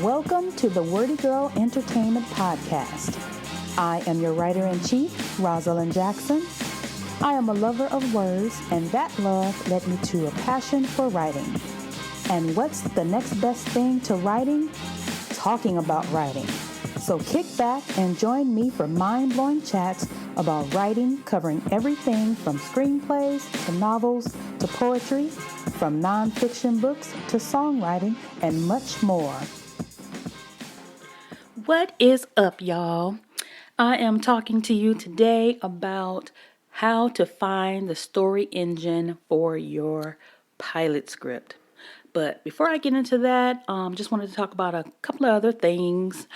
Welcome to the WordyGirl Entertainment Podcast. I am your writer-in-chief, Rosalind Jackson. I am a lover of words, and that love led me to a passion for writing. And what's the next best thing to writing? Talking about writing. So kick back and join me for mind-blowing chats about writing, covering everything from screenplays to novels to poetry, from nonfiction books to songwriting, and much more. What is up, y'all? I am talking to you today about how to find the story engine for your pilot script. But before I get into that, just wanted to talk about a couple of other things.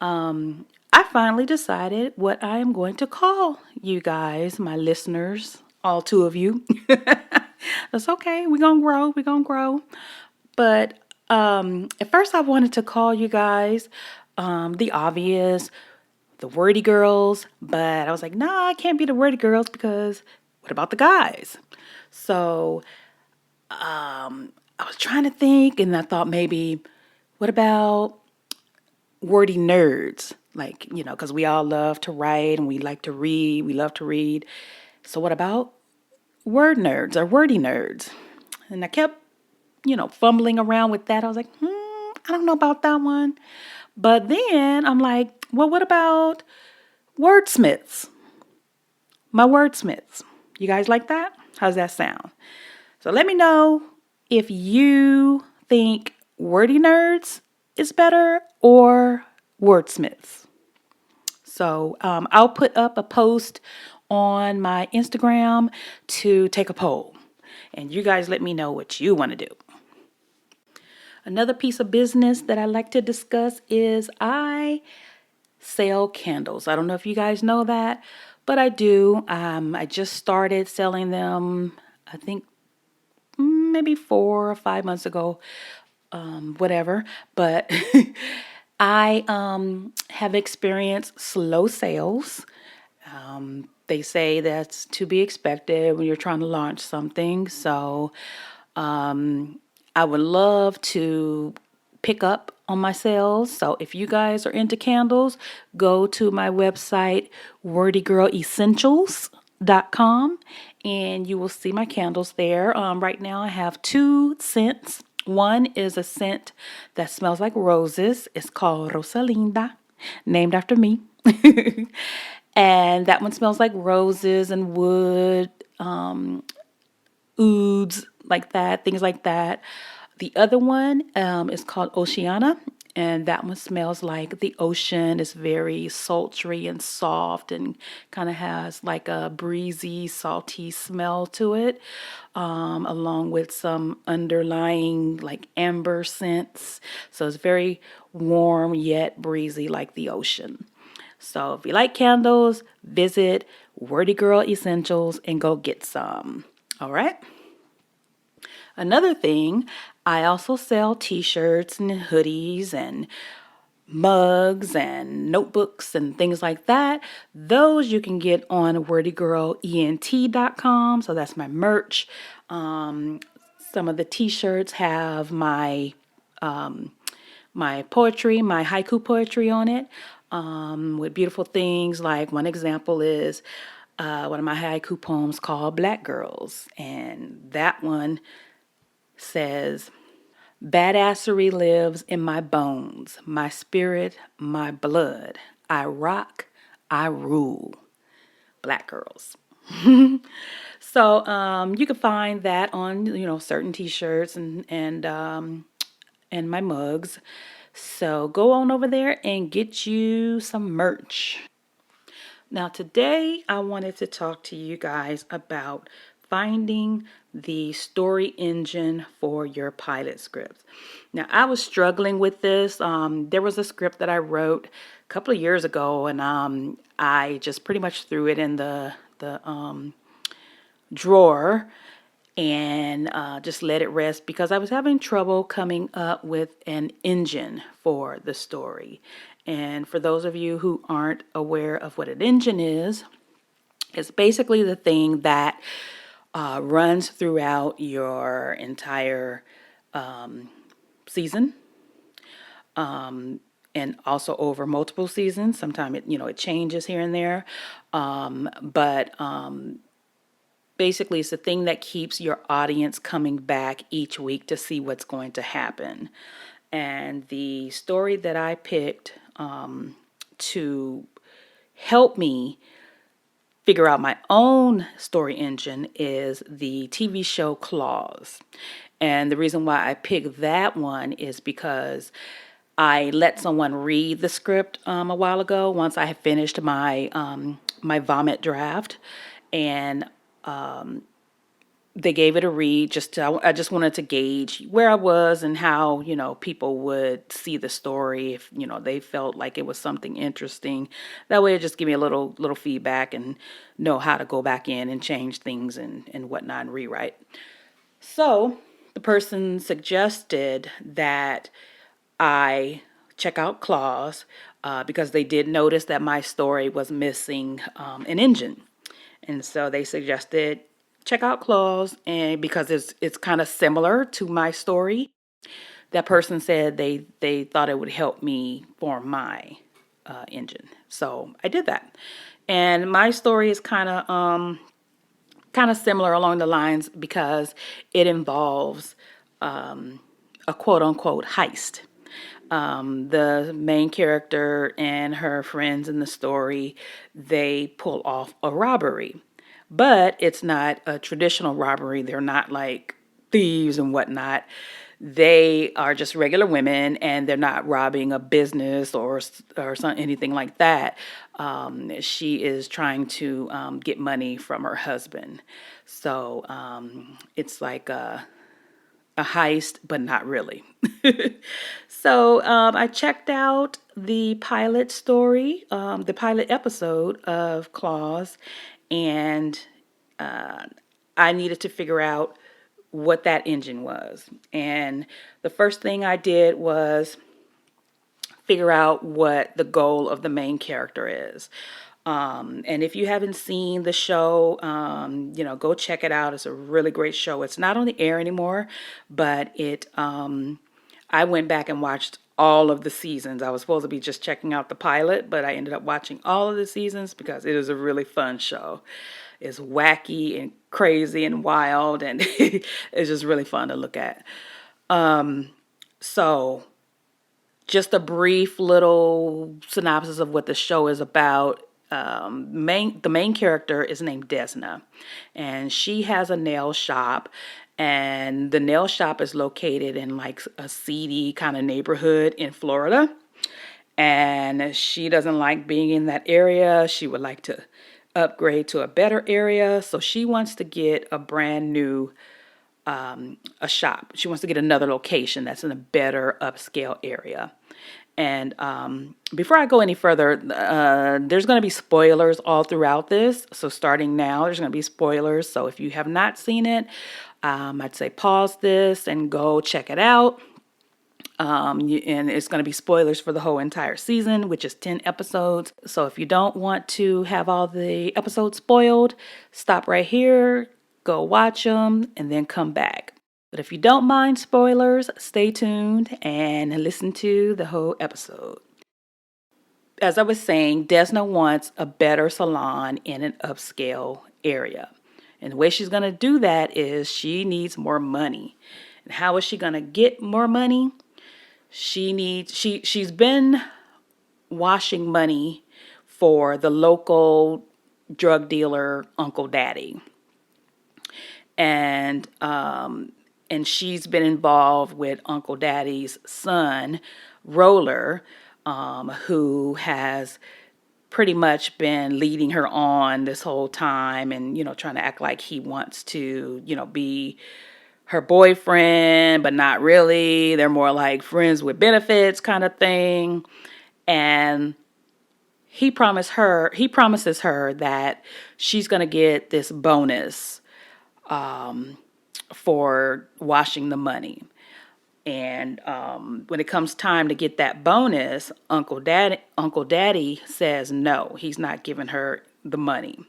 I finally decided what I am going to call you guys, my listeners, all two of you. That's okay. We're going to grow. But at first I wanted to call you guys the obvious, the wordy girls, but I was like, nah, I can't be the wordy girls because what about the guys? So I was trying to think, and I thought maybe, what about wordy nerds? Like, because we all love to write and we like to read. We love to read. So what about word nerds or wordy nerds? And I kept, fumbling around with that. I was like, I don't know about that one. But then I'm like, well, what about wordsmiths? My wordsmiths. You guys like that? How's that sound? So let me know if you think wordy nerds is better or wordsmiths. So I'll put up a post on my Instagram to take a poll. And you guys let me know what you want to do. Another piece of business that I like to discuss is I sell candles. I don't know if you guys know that, but I do. I just started selling them, I think maybe 4 or 5 months ago, whatever. But I have experienced slow sales. They say that's to be expected when you're trying to launch something. So I would love to pick up on my sales. So if you guys are into candles, go to my website, WordyGirlEssentials.com, and you will see my candles there. Right now I have 2 scents. One is a scent that smells like roses. It's called Rosalinda, named after me. And that one smells like roses and wood, ouds, like that, things like that. The other one is called Oceana, and that one smells like the ocean. It's very sultry and soft and kind of has like a breezy, salty smell to it, along with some underlying like amber scents. So it's very warm yet breezy like the ocean. So if you like candles, visit Wordy Girl Essentials and go get some. All right. Another thing, I also sell t-shirts and hoodies and mugs and notebooks and things like that. Those you can get on wordygirlent.com. So that's my merch. Some of the t-shirts have my poetry, my haiku poetry on it, with beautiful things. Like one example is one of my haiku poems called Black Girls. And that one says, badassery lives in my bones, my spirit, my blood. I rock, I rule. Black girls. So you can find that on certain t-shirts and my mugs. So go on over there and get you some merch. Now today I wanted to talk to you guys about finding the story engine for your pilot script. Now I was struggling with this. There was a script that I wrote a couple of years ago, and I just pretty much threw it in the drawer and just let it rest because I was having trouble coming up with an engine for the story. And for those of you who aren't aware of what an engine is, it's basically the thing that runs throughout your entire season. and also over multiple seasons. Sometimes it changes here and there, but basically it's the thing that keeps your audience coming back each week to see what's going to happen. And the story that I picked to help me figure out my own story engine is the TV show Claws. And the reason why I picked that one is because I let someone read the script a while ago once I had finished my vomit draft, and they gave it a read. I just wanted to gauge where I was and how people would see the story if they felt like it was something interesting. That way, it just give me a little feedback and know how to go back in and change things and whatnot and rewrite. So the person suggested that I check out Claws because they did notice that my story was missing an engine. And so they suggested check out Claws, and because it's kind of similar to my story, that person said they thought it would help me form my engine. So I did that, and my story is kind of similar along the lines because it involves a quote unquote heist. The main character and her friends in the story, they pull off a robbery, but it's not a traditional robbery. They're not like thieves and whatnot. They are just regular women, and they're not robbing a business or anything like that. She is trying to get money from her husband, so it's like a heist, but not really. So I checked out the pilot story, the pilot episode of Claws, and I needed to figure out what that engine was. And the first thing I did was figure out what the goal of the main character is. And if you haven't seen the show, go check it out. It's a really great show. It's not on the air anymore, but I went back and watched all of the seasons. I was supposed to be just checking out the pilot, but I ended up watching all of the seasons because it is a really fun show. It's wacky and crazy and wild, and it's just really fun to look at. So just a brief little synopsis of what the show is about. The main character is named Desna, and she has a nail shop, and the nail shop is located in like a seedy kind of neighborhood in Florida, and she doesn't like being in that area. She would like to upgrade to a better area, so she wants to get a brand new a shop. She wants to get another location that's in a better upscale area. And before I go any further, there's going to be spoilers all throughout this. So starting now, there's going to be spoilers. So if you have not seen it, I'd say pause this and go check it out. And it's going to be spoilers for the whole entire season, which is 10 episodes. So if you don't want to have all the episodes spoiled, stop right here, go watch them, and then come back. But if you don't mind spoilers, stay tuned and listen to the whole episode. As I was saying, Desna wants a better salon in an upscale area. And the way she's going to do that is she needs more money. And how is she going to get more money? She's been washing money for the local drug dealer Uncle Daddy. And she's been involved with Uncle Daddy's son, Roller, who has pretty much been leading her on this whole time and, trying to act like he wants to, be her boyfriend, but not really. They're more like friends with benefits kind of thing. And he promises her that she's going to get this bonus for washing the money. And when it comes time to get that bonus, Uncle Daddy says no, he's not giving her the money.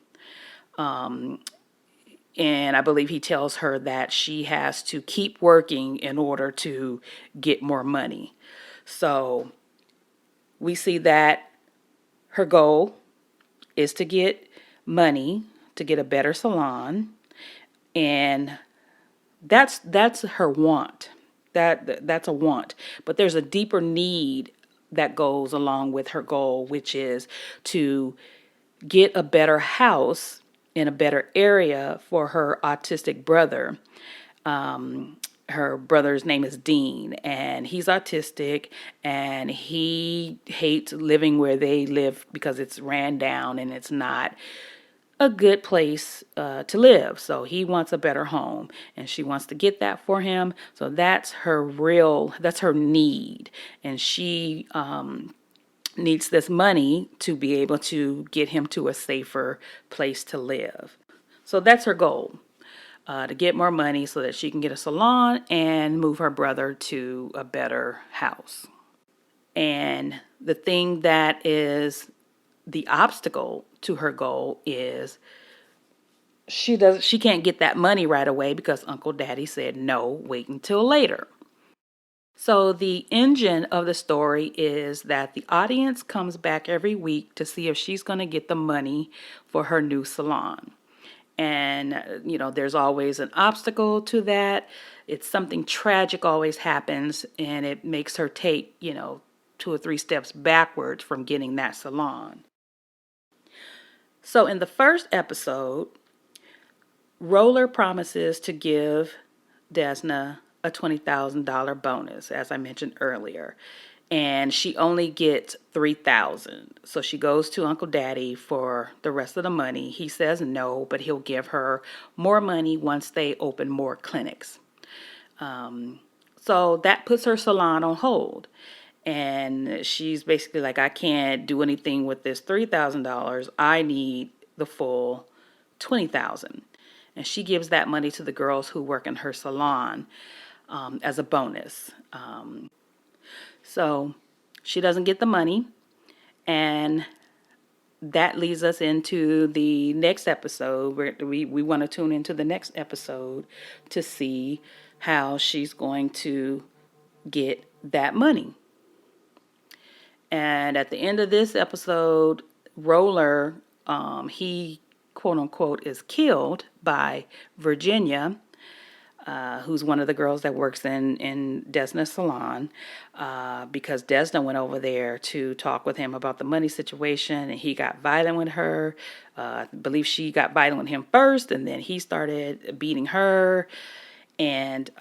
And I believe he tells her that she has to keep working in order to get more money. So we see that her goal is to get money to get a better salon, and that's her want. That's a want, but there's a deeper need that goes along with her goal, which is to get a better house in a better area for her autistic brother. Her brother's name is Dean, and he's autistic, and he hates living where they live because it's ran down and it's not a good place to live. So he wants a better home, and she wants to get that for him. So that's her need, and she needs this money to be able to get him to a safer place to live. So that's her goal. To get more money so that she can get a salon and move her brother to a better house. And the thing that is the obstacle to her goal is she can't get that money right away because Uncle Daddy said no, wait until later. So the engine of the story is that the audience comes back every week to see if she's going to get the money for her new salon. And, there's always an obstacle to that. It's something tragic always happens, and it makes her take, 2 or 3 steps backwards from getting that salon. So in the first episode, Roller promises to give Desna a $20,000 bonus, as I mentioned earlier. And she only gets $3,000. So she goes to Uncle Daddy for the rest of the money. He says no, but he'll give her more money once they open more clinics. So that puts her salon on hold. And she's basically like, I can't do anything with this $3,000. I need the full $20,000. And she gives that money to the girls who work in her salon as a bonus. So she doesn't get the money, and that leads us into the next episode where we want to tune into the next episode to see how she's going to get that money. And at the end of this episode, Roller, he quote unquote is killed by Virginia, who's one of the girls that works in Desna's salon, because Desna went over there to talk with him about the money situation, and he got violent with her. I believe she got violent with him first, and then he started beating her. And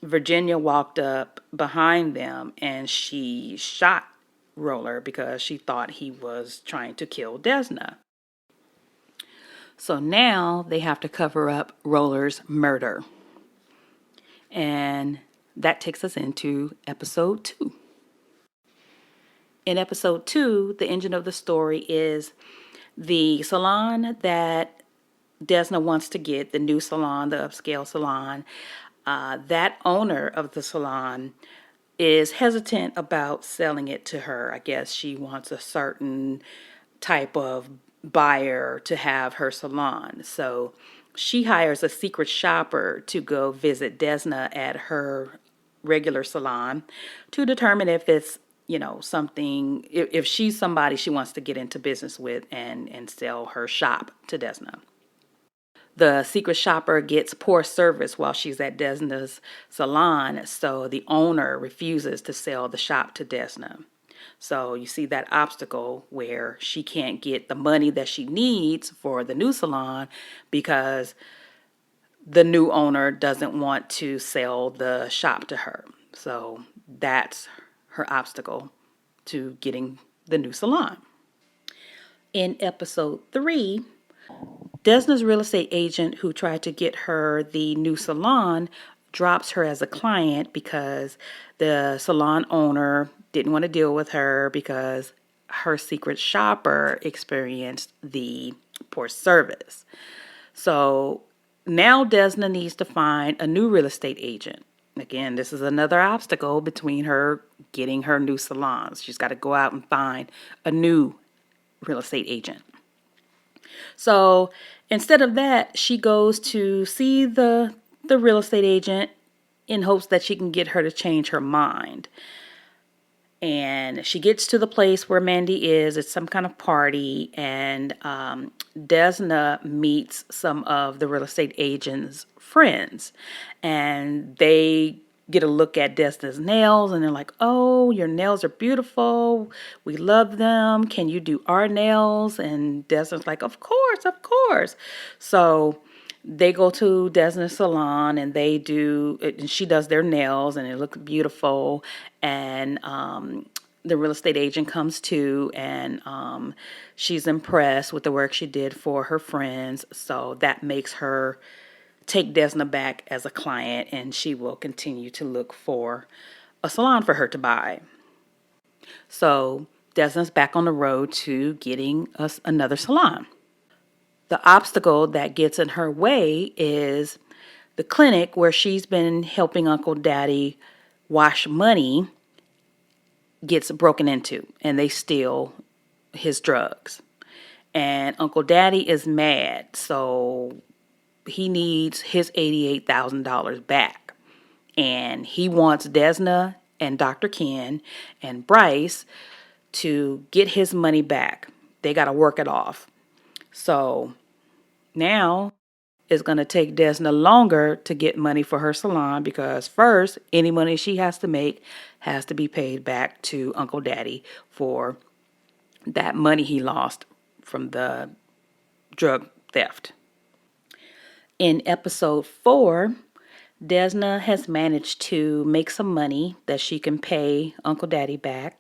Virginia walked up behind them, and she shot Roller because she thought he was trying to kill Desna. So now they have to cover up Roller's murder. And that takes us into episode 2. In episode 2, the engine of the story is the salon that Desna wants to get, the new salon, the upscale salon. That owner of the salon is hesitant about selling it to her. I guess she wants a certain type of buyer to have her salon. So she hires a secret shopper to go visit Desna at her regular salon to determine if it's, something, if she's somebody she wants to get into business with and sell her shop to Desna. The secret shopper gets poor service while she's at Desna's salon, so the owner refuses to sell the shop to Desna. So you see that obstacle where she can't get the money that she needs for the new salon because the new owner doesn't want to sell the shop to her. So that's her obstacle to getting the new salon. In episode 3, Desna's real estate agent who tried to get her the new salon drops her as a client because the salon owner didn't want to deal with her because her secret shopper experienced the poor service. So now Desna needs to find a new real estate agent. Again, this is another obstacle between her getting her new salons. She's got to go out and find a new real estate agent. So instead of that, she goes to see the real estate agent in hopes that she can get her to change her mind. And she gets to the place where Mandy is. It's some kind of party, and Desna meets some of the real estate agent's friends, and they get a look at Desna's nails, and they're like, "Oh, your nails are beautiful. We love them. Can you do our nails?" And Desna's like, "Of course, of course." So they go to Desna's salon, and they do it, and she does their nails, and it looks beautiful. And the real estate agent comes too, and she's impressed with the work she did for her friends. So that makes her take Desna back as a client, and she will continue to look for a salon for her to buy. So Desna's back on the road to getting us another salon. The obstacle that gets in her way is the clinic where she's been helping Uncle Daddy wash money gets broken into, and they steal his drugs. And Uncle Daddy is mad, so he needs his $88,000 back. And he wants Desna and Dr. Ken and Bryce to get his money back. They got to work it off. So now it's going to take Desna longer to get money for her salon, because first, any money she has to make has to be paid back to Uncle Daddy for that money he lost from the drug theft. In episode 4, Desna has managed to make some money that she can pay Uncle Daddy back.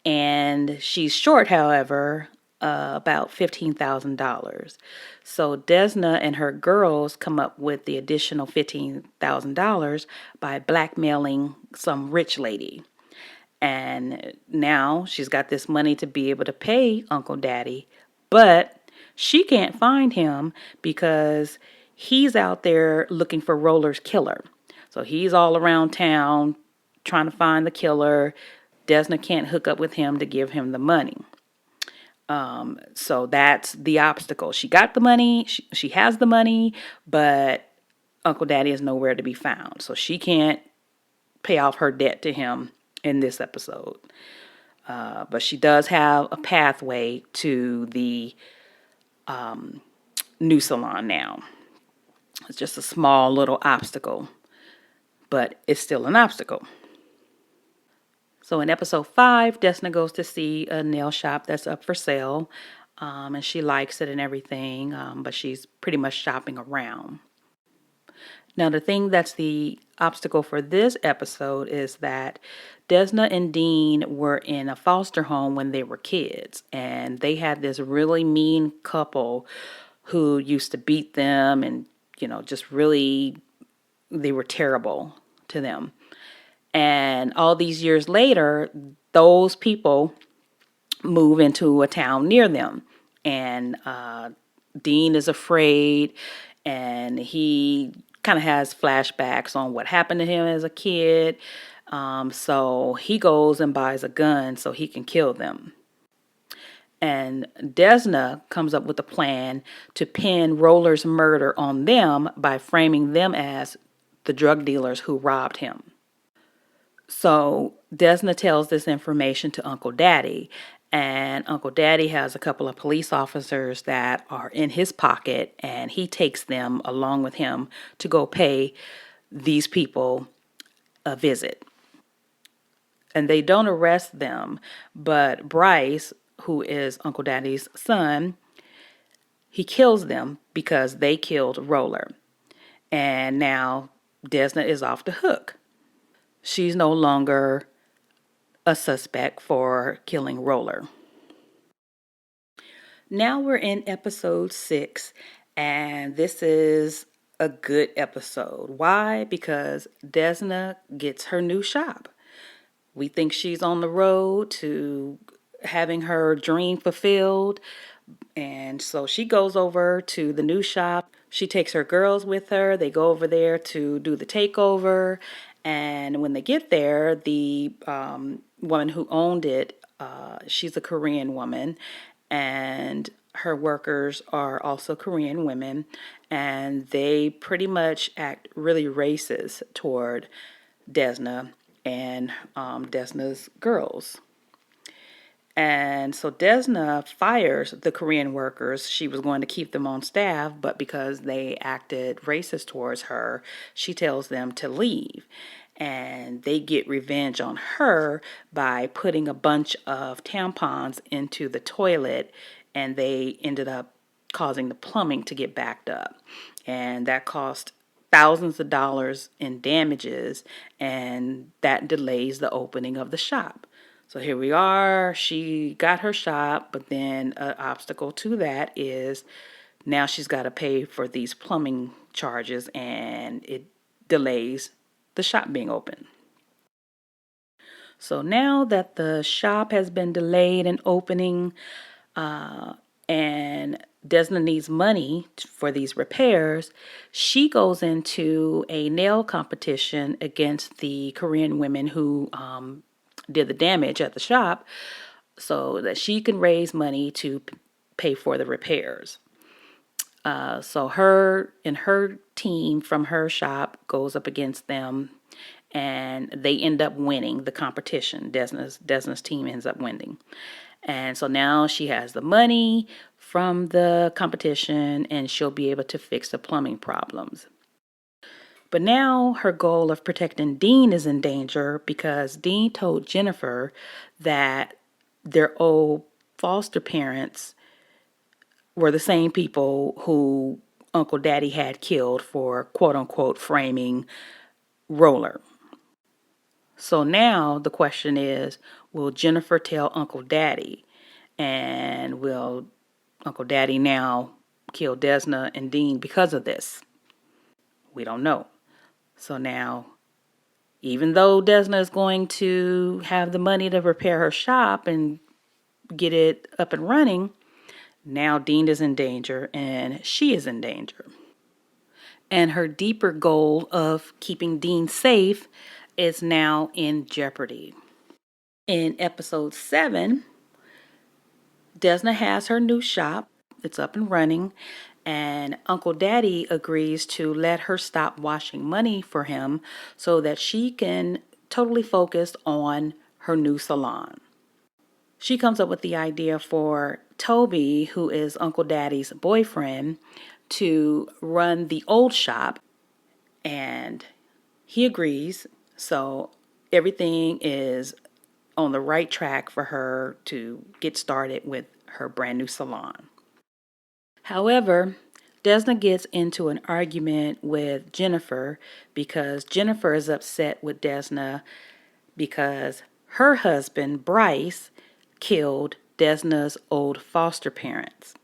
And she's short, however, about $15,000. So Desna and her girls come up with the additional $15,000 by blackmailing some rich lady. And now she's got this money to be able to pay Uncle Daddy, but she can't find him because he's out there looking for Roller's killer. So he's all around town trying to find the killer. Desna can't hook up with him to give him the money. So that's the obstacle. She got the money, she has the money, but Uncle Daddy is nowhere to be found. So she can't pay off her debt to him in this episode. But she does have a pathway to the new salon now. It's just a small little obstacle, but it's still an obstacle. So in episode 5, Desna goes to see a nail shop that's up for sale, and she likes it and everything, but she's pretty much shopping around. Now, the thing that's the obstacle for this episode is that Desna and Dean were in a foster home when they were kids, and they had this really mean couple who used to beat them, and, just really, they were terrible to them. And all these years later, those people move into a town near them. And Dean is afraid, and he kind of has flashbacks on what happened to him as a kid. So he goes and buys a gun so he can kill them. And Desna comes up with a plan to pin Roller's murder on them by framing them as the drug dealers who robbed him. So Desna tells this information to Uncle Daddy, and Uncle Daddy has a couple of police officers that are in his pocket, and he takes them along with him to go pay these people a visit. And they don't arrest them, but Bryce, who is Uncle Daddy's son, he kills them because they killed Roller. And now Desna is off the hook. She's no longer a suspect for killing Roller. Now we're in episode 6, and this is a good episode. Why? Because Desna gets her new shop. We think she's on the road to having her dream fulfilled. And so she goes over to the new shop. She takes her girls with her. They go over there to do the takeover. And when they get there, the woman who owned it, she's a Korean woman. And her workers are also Korean women, and they pretty much act really racist toward Desna and Desna's girls. And so Desna fires the Korean workers. She was going to keep them on staff, but because they acted racist towards her, she tells them to leave. And they get revenge on her by putting a bunch of tampons into the toilet, and they ended up causing the plumbing to get backed up. And that cost thousands of dollars in damages, and that delays the opening of the shop. So here we are. She got her shop, but then an obstacle to that is now she's got to pay for these plumbing charges, and it delays the shop being open. So now that the shop has been delayed in opening, and Desna needs money for these repairs, she goes into a nail competition against the Korean women who did the damage at the shop so that she can raise money to pay for the repairs. So her and her team from her shop goes up against them, and they end up winning the competition. Desna's team ends up winning. And so now she has the money from the competition, and she'll be able to fix the plumbing problems. But now her goal of protecting Dean is in danger because Dean told Jennifer that their old foster parents were the same people who Uncle Daddy had killed for quote unquote framing Roller. So now the question is, will Jennifer tell Uncle Daddy? And will Uncle Daddy now kill Desna and Dean because of this? We don't know. So now, even though Desna is going to have the money to repair her shop and get it up and running, now Dean is in danger and she is in danger. And her deeper goal of keeping Dean safe is now in jeopardy. In episode 7, Desna has her new shop. It's up and running. And Uncle Daddy agrees to let her stop washing money for him so that she can totally focus on her new salon. She comes up with the idea for Toby, who is Uncle Daddy's boyfriend, to run the old shop, and he agrees. So everything is on the right track for her to get started with her brand new salon. However, Desna gets into an argument with Jennifer because Jennifer is upset with Desna because her husband, Bryce, killed Desna's old foster parents.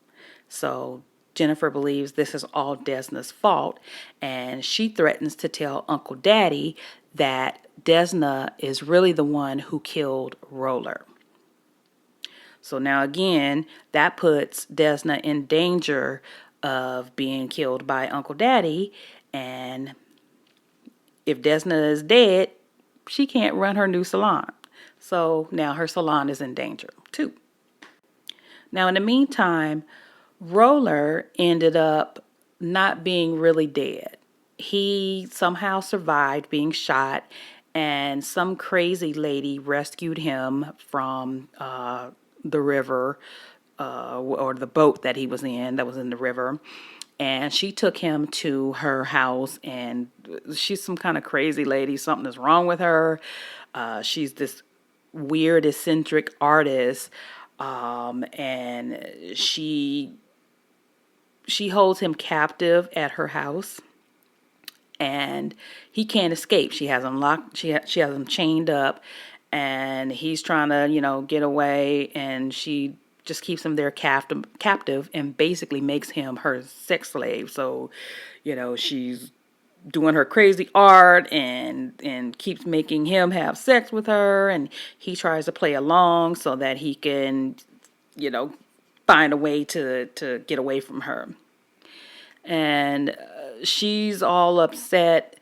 So Jennifer believes this is all Desna's fault, and she threatens to tell Uncle Daddy that Desna is really the one who killed Roller. So now again, that puts Desna in danger of being killed by Uncle Daddy, and if Desna is dead, she can't run her new salon. So now her salon is in danger too. Now in the meantime, Roller ended up not being really dead. He somehow survived being shot, and some crazy lady rescued him from the river, or the boat that he was in that was in the river. And she took him to her house, and she's some kind of crazy lady. Something is wrong with her. She's this weird, eccentric artist, and she holds him captive at her house, and he can't escape. She has him locked. She has him chained up, and he's trying to, get away, and she just keeps him there captive, and basically makes him her sex slave. So, she's doing her crazy art and keeps making him have sex with her, and he tries to play along so that he can, find a way to get away from her. And she's all upset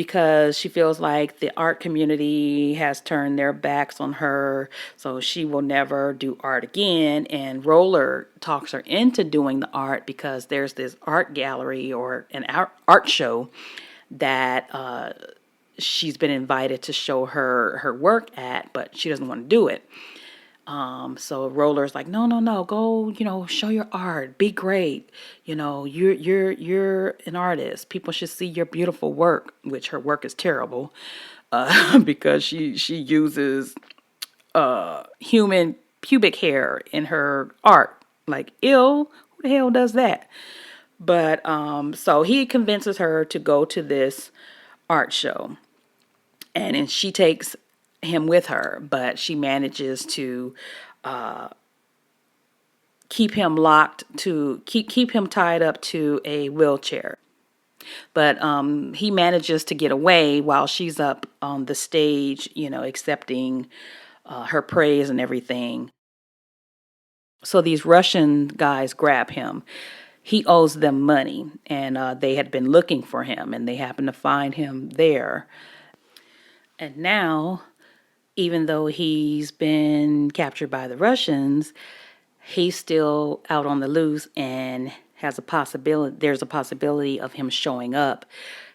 because she feels like the art community has turned their backs on her, so she will never do art again. And Roller talks her into doing the art because there's this art gallery or an art show that she's been invited to show her work at, but she doesn't want to do it. So Roller's like, no, no, no, go, show your art, be great. You're an artist. People should see your beautiful work, which her work is terrible, because she uses human pubic hair in her art. Like, ew, who the hell does that? But so he convinces her to go to this art show, and she takes him with her, but she manages to keep him locked to keep him tied up to a wheelchair. But he manages to get away while she's up on the stage, accepting her praise and everything. So these Russian guys grab him. He owes them money, and they had been looking for him, and they happen to find him there. And now, even though he's been captured by the Russians, he's still out on the loose and there's a possibility of him showing up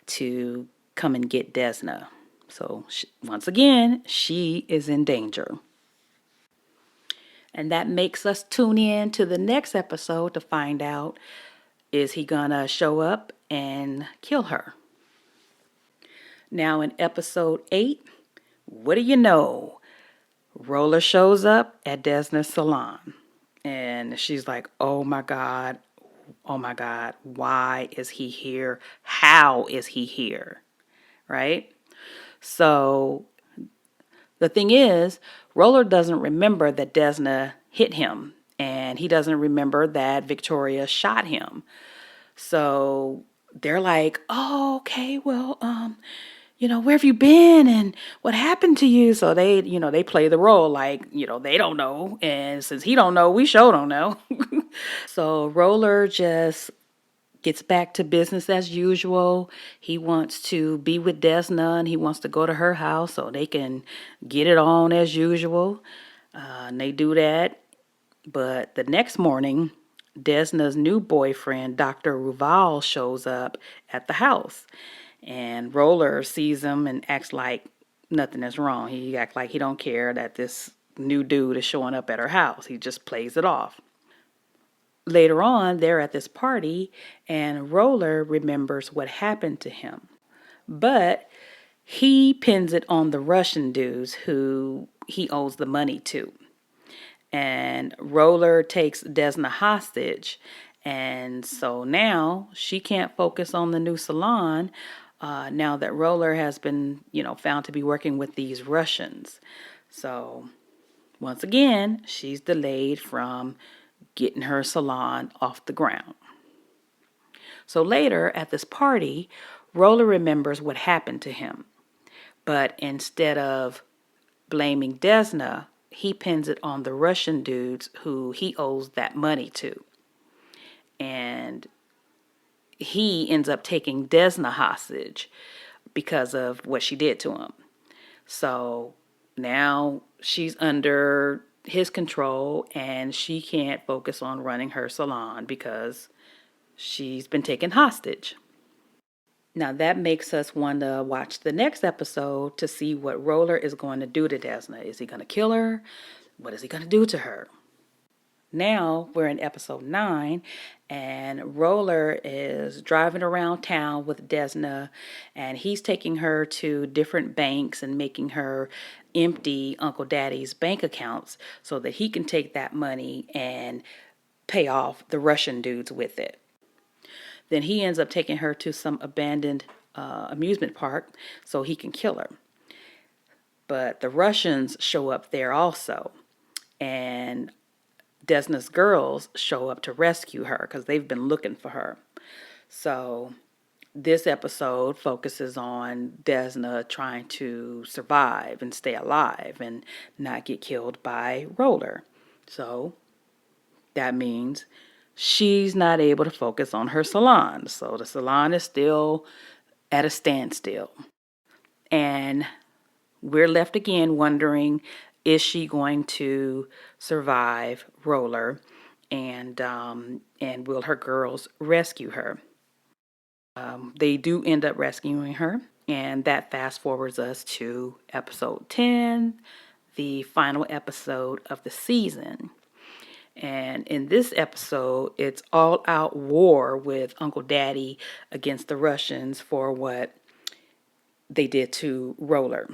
to come and get Desna. So once again, she is in danger. And that makes us tune in to the next episode to find out, is he gonna show up and kill her? Now in episode 8, what do you know? Roller shows up at Desna's salon. And she's like, oh my God, why is he here? How is he here? Right? So the thing is, Roller doesn't remember that Desna hit him, and he doesn't remember that Victoria shot him. So they're like, oh, okay, well, where have you been and what happened to you? So they play the role like, they don't know. And since he don't know, we sure don't know. So Roller just gets back to business as usual. He wants to be with Desna, and he wants to go to her house so they can get it on as usual. And they do that. But the next morning, Desna's new boyfriend, Dr. Ruval, shows up at the house. And Roller sees him and acts like nothing is wrong. He acts like he don't care that this new dude is showing up at her house. He just plays it off. Later on, they're at this party, and Roller remembers what happened to him. But he pins it on the Russian dudes who he owes the money to. And Roller takes Desna hostage. And so now she can't focus on the new salon now that Roller has been, found to be working with these Russians. So once again, she's delayed from getting her salon off the ground. So later at this party, Roller remembers what happened to him. But instead of blaming Desna, he pins it on the Russian dudes who he owes that money to. And he ends up taking Desna hostage because of what she did to him. So now she's under his control, and she can't focus on running her salon because she's been taken hostage. Now that makes us want to watch the next episode to see what Roller is going to do to Desna. Is he going to kill her? What is he going to do to her? Now we're in episode 9, and Roller is driving around town with Desna, and he's taking her to different banks and making her empty Uncle Daddy's bank accounts so that he can take that money and pay off the Russian dudes with it. Then he ends up taking her to some abandoned amusement park so he can kill her. But the Russians show up there also, and Desna's girls show up to rescue her because they've been looking for her. So this episode focuses on Desna trying to survive and stay alive and not get killed by Roller. So that means she's not able to focus on her salon. So the salon is still at a standstill. And we're left again wondering, is she going to survive Roller? And will her girls rescue her? They do end up rescuing her, and that fast forwards us to episode 10, the final episode of the season. And in this episode, it's all out war with Uncle Daddy against the Russians for what they did to Roller.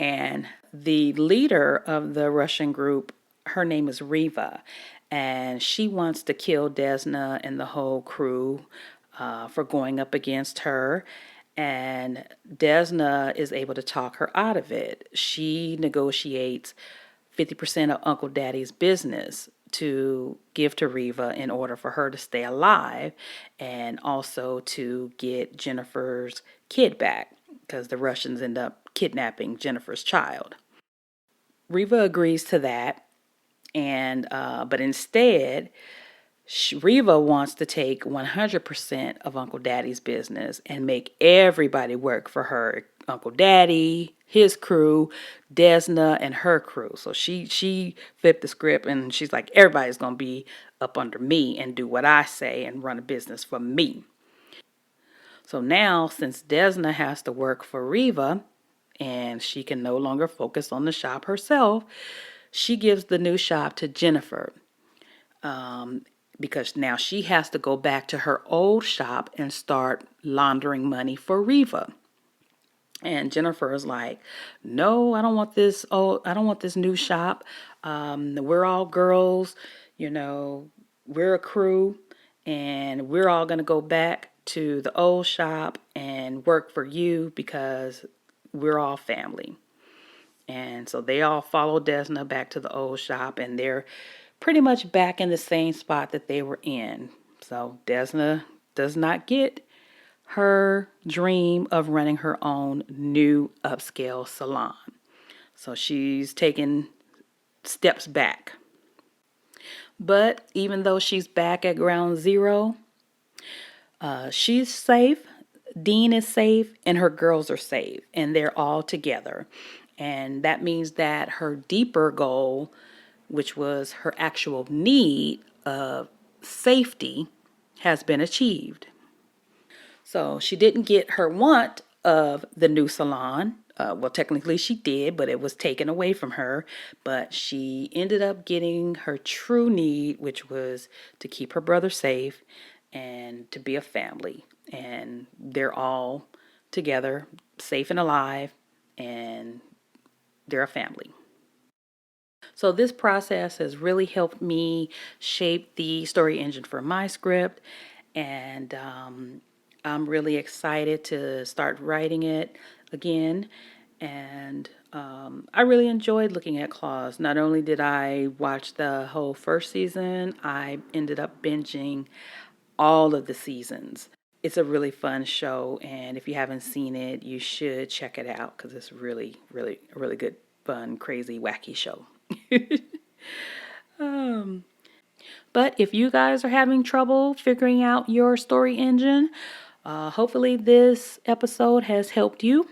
And the leader of the Russian group, her name is Riva, and she wants to kill Desna and the whole crew for going up against her. And Desna is able to talk her out of it. She negotiates 50% of Uncle Daddy's business to give to Riva in order for her to stay alive, and also to get Jennifer's kid back, because the Russians end up kidnapping Jennifer's child. Riva agrees to that, and but instead, Riva wants to take 100% of Uncle Daddy's business and make everybody work for her. Uncle Daddy, his crew, Desna, and her crew. So she flipped the script, and she's like, everybody's going to be up under me and do what I say and run a business for me. So now, since Desna has to work for Riva and she can no longer focus on the shop herself, she gives the new shop to Jennifer. Because now she has to go back to her old shop and start laundering money for Riva. And Jennifer is like, no, I don't want this. Oh, I don't want this new shop. We're all girls, you know, we're a crew, and we're all going to go back to the old shop and work for you because we're all family. And so they all follow Desna back to the old shop, and they're pretty much back in the same spot that they were in. So Desna does not get her dream of running her own new upscale salon. So she's taking steps back. But even though she's back at ground zero, she's safe. Dean is safe, and her girls are safe, and they're all together. And that means that her deeper goal, which was her actual need of safety, has been achieved. So she didn't get her want of the new salon. Well, technically she did, but it was taken away from her. But she ended up getting her true need, which was to keep her brother safe and to be a family. And they're all together, safe and alive, and they're a family. So this process has really helped me shape the story engine for my script, and I'm really excited to start writing it again. And I really enjoyed looking at Claws. Not only did I watch the whole first season, I ended up binging all of the seasons. It's a really fun show, and if you haven't seen it, you should check it out because it's really, really, a really good, fun, crazy, wacky show. But if you guys are having trouble figuring out your story engine, hopefully this episode has helped you.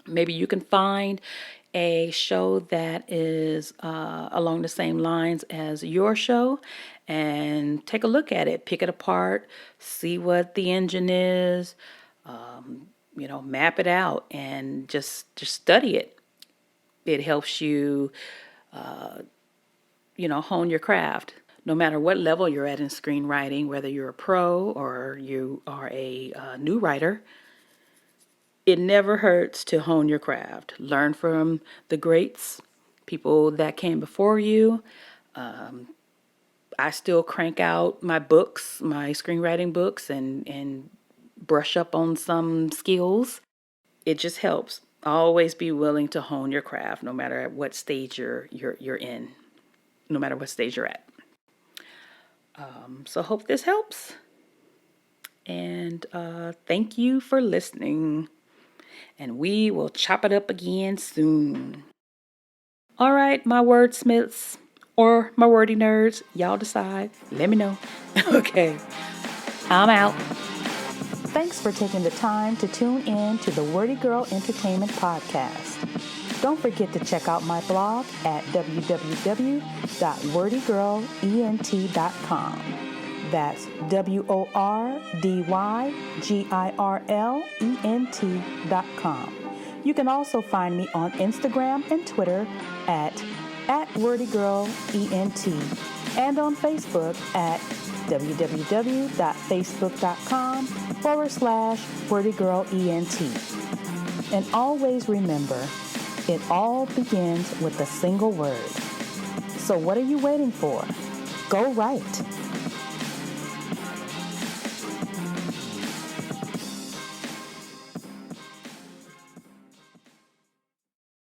Maybe you can find a show that is along the same lines as your show and take a look at it, pick it apart, see what the engine is, map it out, and just study it. It helps you, hone your craft. No matter what level you're at in screenwriting, whether you're a pro or you are a new writer, it never hurts to hone your craft. Learn from the greats, people that came before you. I still crank out my books, my screenwriting books, and brush up on some skills. It just helps. Always be willing to hone your craft, no matter at what stage you're in, no matter what stage you're at. So hope this helps, and thank you for listening. And we will chop it up again soon. All right, my wordsmiths or my wordy nerds, y'all decide. Let me know. Okay, I'm out. Thanks for taking the time to tune in to the WordyGirl Entertainment Podcast. Don't forget to check out my blog at www.wordygirlent.com. That's WordyGirlent.com. You can also find me on Instagram and Twitter at WordyGirlEnt and on Facebook at www.facebook.com/WordyGirlEnt. And always remember, it all begins with a single word. So what are you waiting for? Go write.